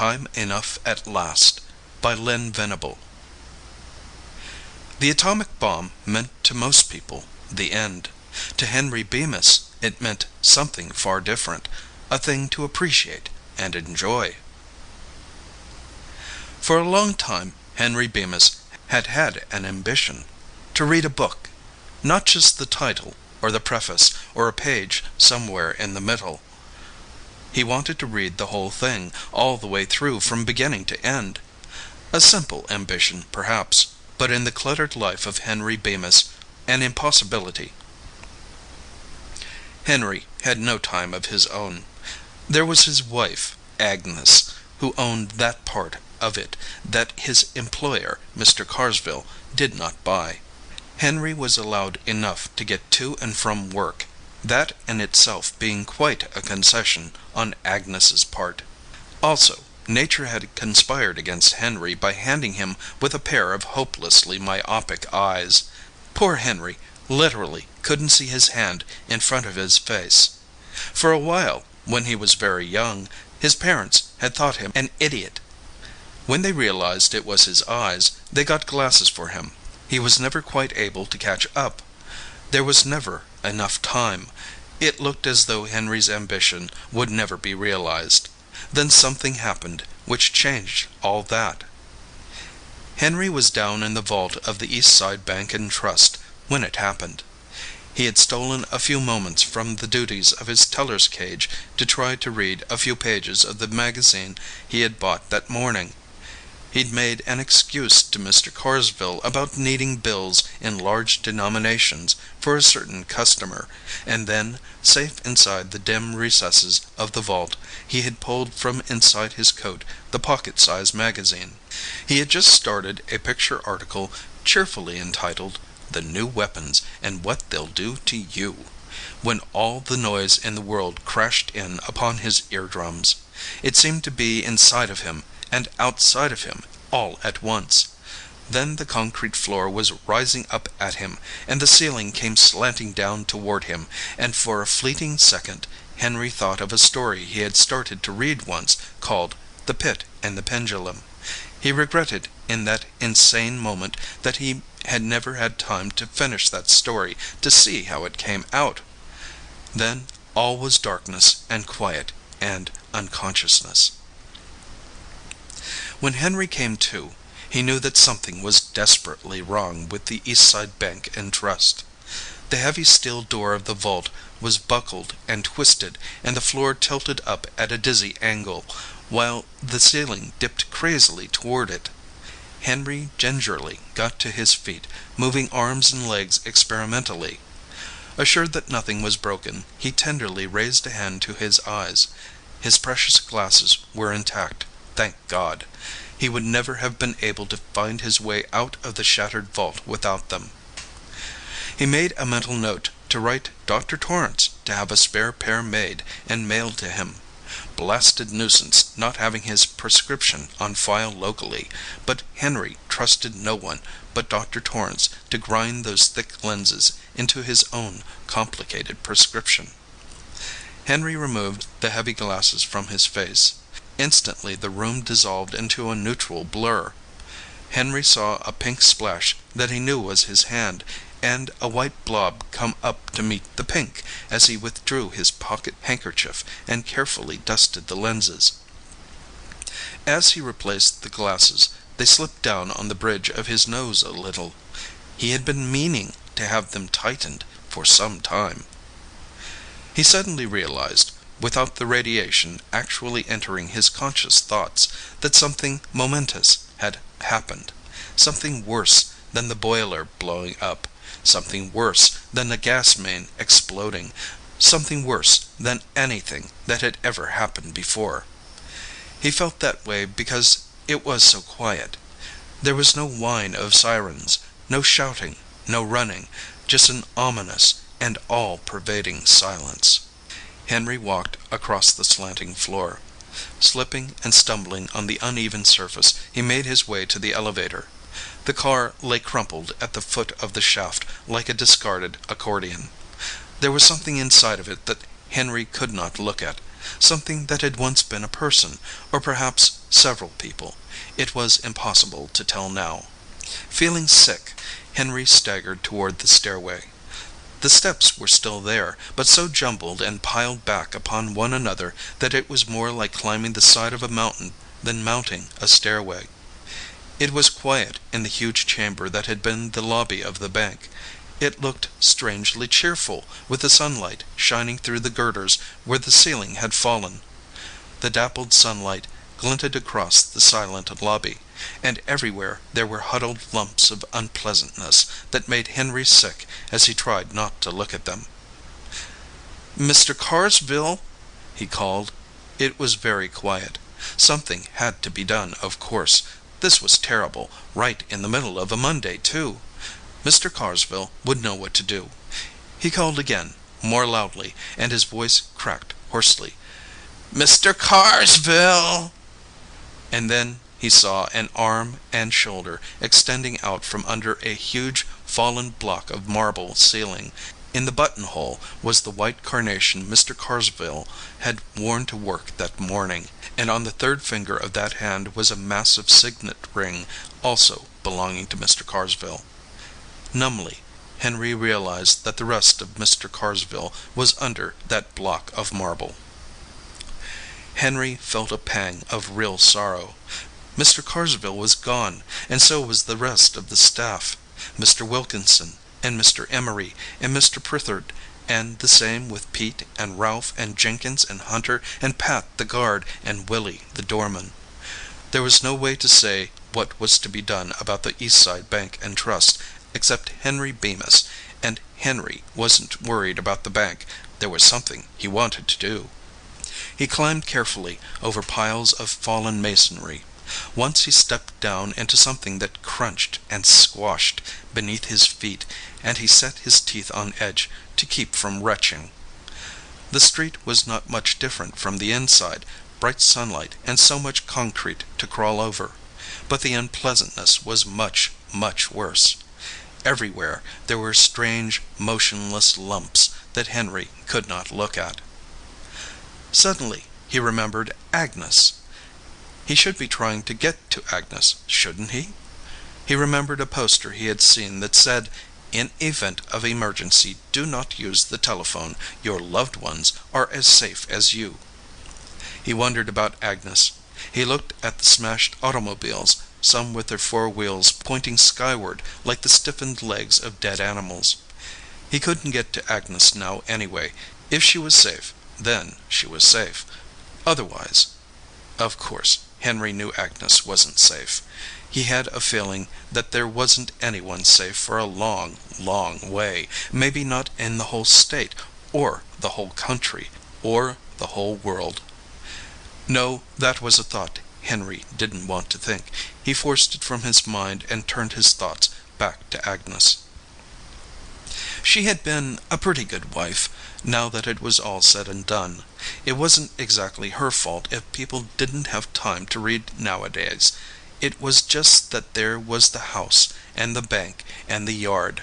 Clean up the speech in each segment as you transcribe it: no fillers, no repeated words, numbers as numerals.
Time Enough at Last by Venable. The atomic bomb meant to most people the end. To Henry Bemis it meant something far different, a thing to appreciate and enjoy. For a long time Henry Bemis had had an ambition to read a book, not just the title or the preface or a page somewhere in the middle. He wanted to read the whole thing, all the way through from beginning to end. A simple ambition, perhaps, but in the cluttered life of Henry Bemis, an impossibility. Henry had no time of his own. There was his wife, Agnes, who owned that part of it that his employer, Mr. Carsville, did not buy. Henry was allowed enough to get to and from work, that in itself being quite a concession on Agnes's part. Also, nature had conspired against Henry by handing him with a pair of hopelessly myopic eyes. Poor Henry literally couldn't see his hand in front of his face. For a while, when he was very young, his parents had thought him an idiot. When they realized it was his eyes, they got glasses for him. He was never quite able to catch up. There was never enough time. It looked as though Henry's ambition would never be realized. Then something happened which changed all that. Henry was down in the vault of the East Side Bank and Trust when it happened. He had stolen a few moments from the duties of his teller's cage to try to read a few pages of the magazine he had bought that morning. He'd made an excuse to Mr. Carsville about needing bills in large denominations for a certain customer, and then, safe inside the dim recesses of the vault, he had pulled from inside his coat the pocket-size magazine. He had just started a picture article cheerfully entitled, "The New Weapons and What They'll Do to You," when all the noise in the world crashed in upon his eardrums. It seemed to be inside of him and outside of him all at once. Then the concrete floor was rising up at him, and the ceiling came slanting down toward him, and for a fleeting second Henry thought of a story he had started to read once, called "The Pit and the Pendulum." He regretted in that insane moment that he had never had time to finish that story, to see how it came out. Then all was darkness and quiet and unconsciousness. When Henry came to, he knew that something was desperately wrong with the East Side Bank and Trust. The heavy steel door of the vault was buckled and twisted, and the floor tilted up at a dizzy angle, while the ceiling dipped crazily toward it. Henry gingerly got to his feet, moving arms and legs experimentally. Assured that nothing was broken, he tenderly raised a hand to his eyes. His precious glasses were intact, thank God. He would never have been able to find his way out of the shattered vault without them. He made a mental note to write Dr. Torrance to have a spare pair made and mailed to him. Blasted nuisance not having his prescription on file locally, but Henry trusted no one but Dr. Torrance to grind those thick lenses into his own complicated prescription. Henry removed the heavy glasses from his face. Instantly the room dissolved into a neutral blur. Henry saw a pink splash that he knew was his hand, and a white blob come up to meet the pink as he withdrew his pocket handkerchief and carefully dusted the lenses. As he replaced the glasses, they slipped down on the bridge of his nose a little. He had been meaning to have them tightened for some time. He suddenly realized, without the radiation actually entering his conscious thoughts, that something momentous had happened, something worse than the boiler blowing up, something worse than the gas main exploding, something worse than anything that had ever happened before. He felt that way because it was so quiet. There was no whine of sirens, no shouting, no running, just an ominous and all-pervading silence. Henry walked across the slanting floor. Slipping and stumbling on the uneven surface, he made his way to the elevator. The car lay crumpled at the foot of the shaft like a discarded accordion. There was something inside of it that Henry could not look at, something that had once been a person, or perhaps Several people. It was impossible to tell now. Feeling sick, Henry staggered toward the stairway. The steps were still there, but so jumbled and piled back upon one another that it was more like climbing the side of a mountain than mounting a stairway. It was quiet in the huge chamber that had been the lobby of the bank. It looked strangely cheerful, with the sunlight shining through the girders where the ceiling had fallen. The dappled sunlight glinted across the silent lobby, and everywhere there were huddled lumps of unpleasantness that made Henry sick as he tried not to look at them. "Mr. Carsville," he called. It was very quiet. Something had to be done, of course. This was terrible, right in the middle of a Monday, too. Mr. Carsville would know what to do. He called again, more loudly, and his voice cracked hoarsely. "Mr. Carsville!" And then he saw an arm and shoulder extending out from under a huge fallen block of marble ceiling. In the buttonhole was the white carnation Mr. Carsville had worn to work that morning, and on the third finger of that hand was a massive signet ring, also belonging to Mr. Carsville. Numbly, Henry realized that the rest of Mr. Carsville was under that block of marble. Henry felt a pang of real sorrow. Mr. Carsville was gone, and so was the rest of the staff. Mr. Wilkinson, and Mr. Emery, and Mr. Prithard, and the same with Pete and Ralph and Jenkins and Hunter and Pat the guard and Willie the doorman. There was no way to say what was to be done about the Eastside Bank and Trust, except Henry Bemis, and Henry wasn't worried about the bank. There was something he wanted to do. He climbed carefully over piles of fallen masonry. Once he stepped down into something that crunched and squashed beneath his feet, and he set his teeth on edge to keep from retching. The street was not much different from the inside, bright sunlight and so much concrete to crawl over. But the unpleasantness was much, much worse. Everywhere there were strange, motionless lumps that Henry could not look at. Suddenly he remembered Agnes. He should be trying to get to Agnes, shouldn't he? He remembered a poster he had seen that said, "In event of emergency, do not use the telephone. Your loved ones are as safe as you." He wondered about Agnes. He looked at the smashed automobiles, some with their four wheels pointing skyward like the stiffened legs of dead animals. He couldn't get to Agnes now anyway. If she was safe, then she was safe. Otherwise, of course, Henry knew Agnes wasn't safe. He had a feeling that there wasn't anyone safe for a long, long way, maybe not in the whole state, or the whole country, or the whole world. No, that was a thought Henry didn't want to think. He forced it from his mind and turned his thoughts back to Agnes. She had been a pretty good wife, now that it was all said and done. It wasn't exactly her fault if people didn't have time to read nowadays. It was just that there was the house, and the bank, and the yard.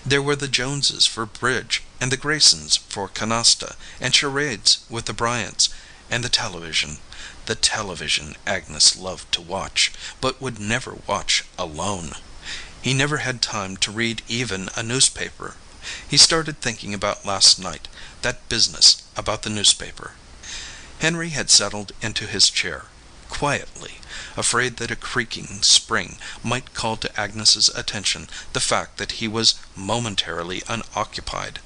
There were the Joneses for bridge, and the Graysons for canasta, and charades with the Bryants, and the television. The television Agnes loved to watch, but would never watch alone. He never had time to read even a newspaper. He started thinking about last night, that business about the newspaper. Henry had settled into his chair, quietly, afraid that a creaking spring might call to Agnes's attention the fact that he was momentarily unoccupied.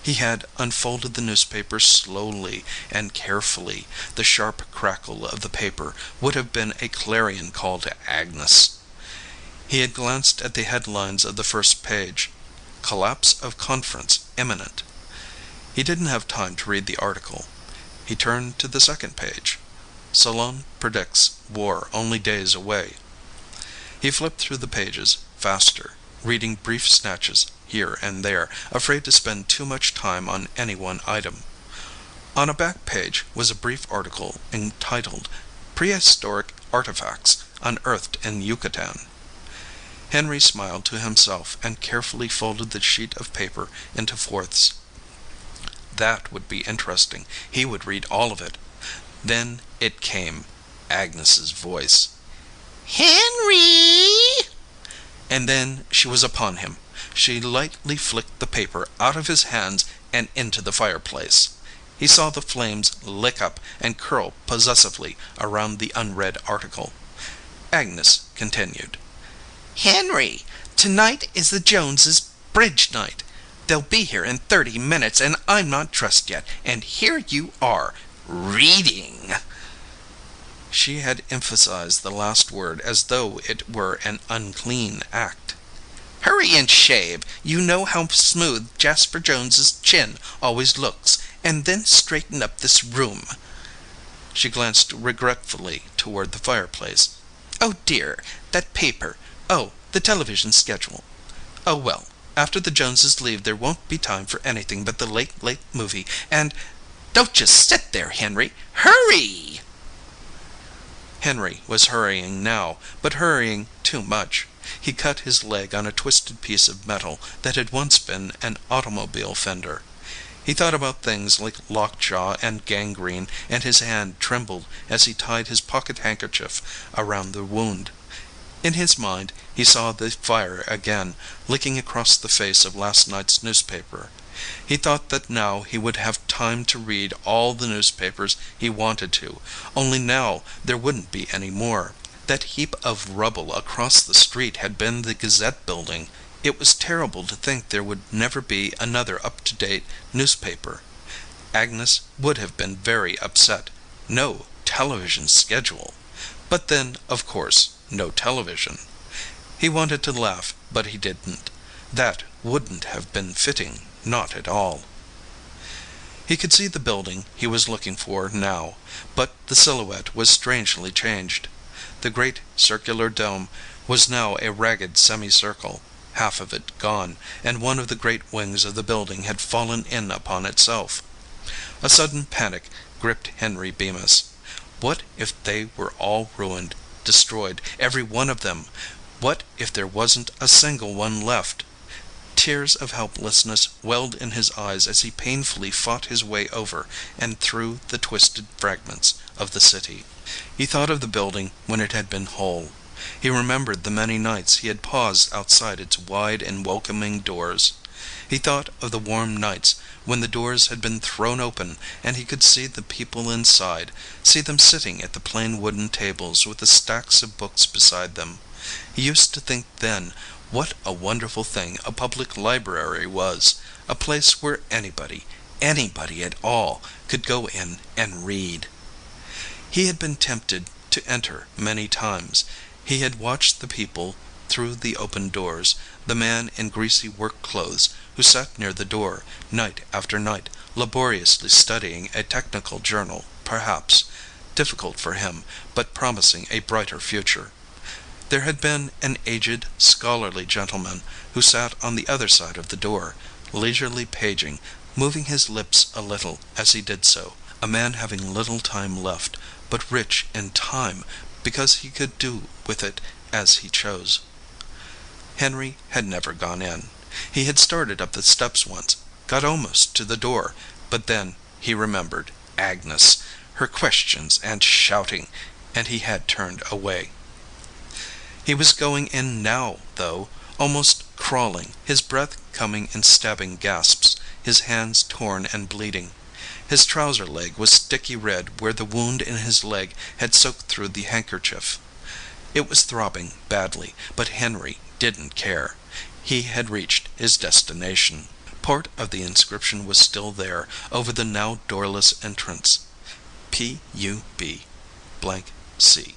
He had unfolded the newspaper slowly and carefully. The sharp crackle of the paper would have been a clarion call to Agnes. He had glanced at the headlines of the first page. "Collapse of Conference Imminent." He didn't have time to read the article. He turned to the second page. "Salon predicts war only days away." He flipped through the pages faster, reading brief snatches here and there, afraid to spend too much time on any one item. On a back page was a brief article entitled "Prehistoric Artifacts Unearthed in Yucatan." Henry smiled to himself and carefully folded the sheet of paper into fourths. That would be interesting. He would read all of it. Then it came. Agnes's voice. "Henry!" And then she was upon him. She lightly flicked the paper out of his hands and into the fireplace. He saw the flames lick up and curl possessively around the unread article. Agnes continued. "Henry, tonight is the Joneses' bridge night. They'll be here in 30 minutes, and I'm not dressed yet, and here you are, reading." She had emphasized the last word as though it were an unclean act. "Hurry and shave. You know how smooth Jasper Jones's chin always looks, and then straighten up this room." She glanced regretfully toward the fireplace. "Oh dear, that paper. Oh, the television schedule. Oh well, after the Joneses leave there won't be time for anything but the late, late movie, and don't just sit there, Henry. Hurry!" Henry was hurrying now, but hurrying too much. He cut his leg on a twisted piece of metal that had once been an automobile fender. He thought about things like lockjaw and gangrene, and his hand trembled as he tied his pocket handkerchief around the wound. In his mind he saw the fire again, licking across the face of last night's newspaper. He thought that now he would have time to read all the newspapers he wanted to, only now there wouldn't be any more. That heap of rubble across the street had been the Gazette building. It was terrible to think there would never be another up-to-date newspaper. Agnes would have been very upset. No television schedule. But then, of course, no television. He wanted to laugh, but he didn't. That wouldn't have been fitting, not at all. He could see the building he was looking for now, but the silhouette was strangely changed. The great circular dome was now a ragged semicircle, half of it gone, and one of the great wings of the building had fallen in upon itself. A sudden panic gripped Henry Bemis. What if they were all ruined, destroyed, every one of them? What if there wasn't a single one left? Tears of helplessness welled in his eyes as he painfully fought his way over and through the twisted fragments of the city. He thought of the building when it had been whole. He remembered the many nights he had paused outside its wide and welcoming doors. He thought of the warm nights when the doors had been thrown open and he could see the people inside, see them sitting at the plain wooden tables with the stacks of books beside them. He used to think then what a wonderful thing a public library was, a place where anybody at all, could go in and read. He had been tempted to enter many times. He had watched the people through the open doors, the man in greasy work clothes who sat near the door, night after night, laboriously studying a technical journal, perhaps, difficult for him, but promising a brighter future. There had been an aged, scholarly gentleman who sat on the other side of the door, leisurely paging, moving his lips a little as he did so, a man having little time left, but rich in time because he could do with it as he chose. Henry had never gone in. He had started up the steps once, got almost to the door, but then he remembered Agnes, her questions and shouting, and he had turned away. He was going in now, though, almost crawling, his breath coming in stabbing gasps, his hands torn and bleeding. His trouser leg was sticky red where the wound in his leg had soaked through the handkerchief. It was throbbing badly, but Henry didn't care. He had reached his destination. Part of the inscription was still there, over the now doorless entrance. P.U.B. C.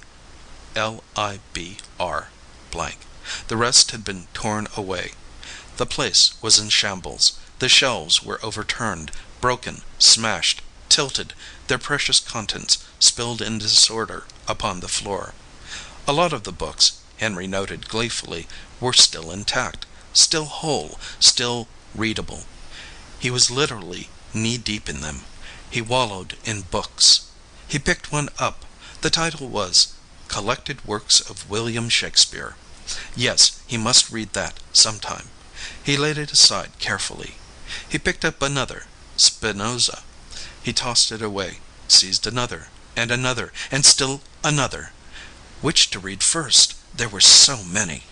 L.I.B.R. The rest had been torn away. The place was in shambles. The shelves were overturned, broken, smashed, tilted, their precious contents spilled in disorder upon the floor. A lot of the books, Henry noted gleefully, were still intact, still whole, still readable. He was literally knee-deep in them. He wallowed in books. He picked one up. The title was Collected Works of William Shakespeare. Yes, he must read that sometime. He laid it aside carefully. He picked up another, Spinoza. He tossed it away, seized another, and still Another. Which to read first? There were so many.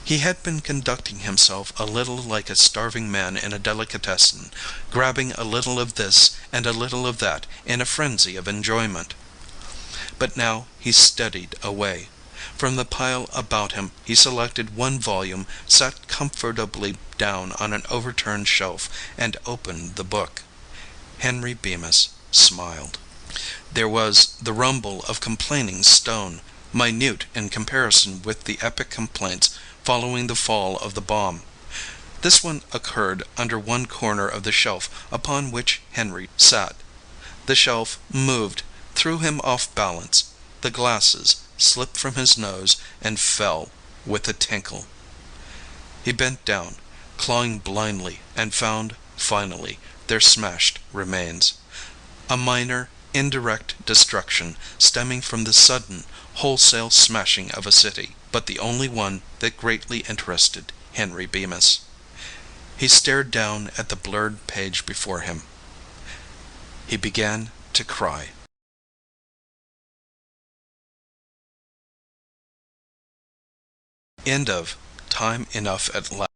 He had been conducting himself a little like a starving man in a delicatessen, grabbing a little of this and a little of that in a frenzy of enjoyment. But now he steadied away. From the pile about him he selected one volume, sat comfortably down on an overturned shelf, and opened the book. Henry Bemis smiled. There was the rumble of complaining stone, minute in comparison with the epic complaints following the fall of the bomb. This one occurred under one corner of the shelf upon which Henry sat. The shelf moved, threw him off balance. The glasses slipped from his nose and fell with a tinkle. He bent down, clawing blindly, and found, finally, their smashed remains. A minor, indirect destruction stemming from the sudden, wholesale smashing of a city, but the only one that greatly interested Henry Bemis. He stared down at the blurred page before him. He began to cry. End of Time Enough at Last.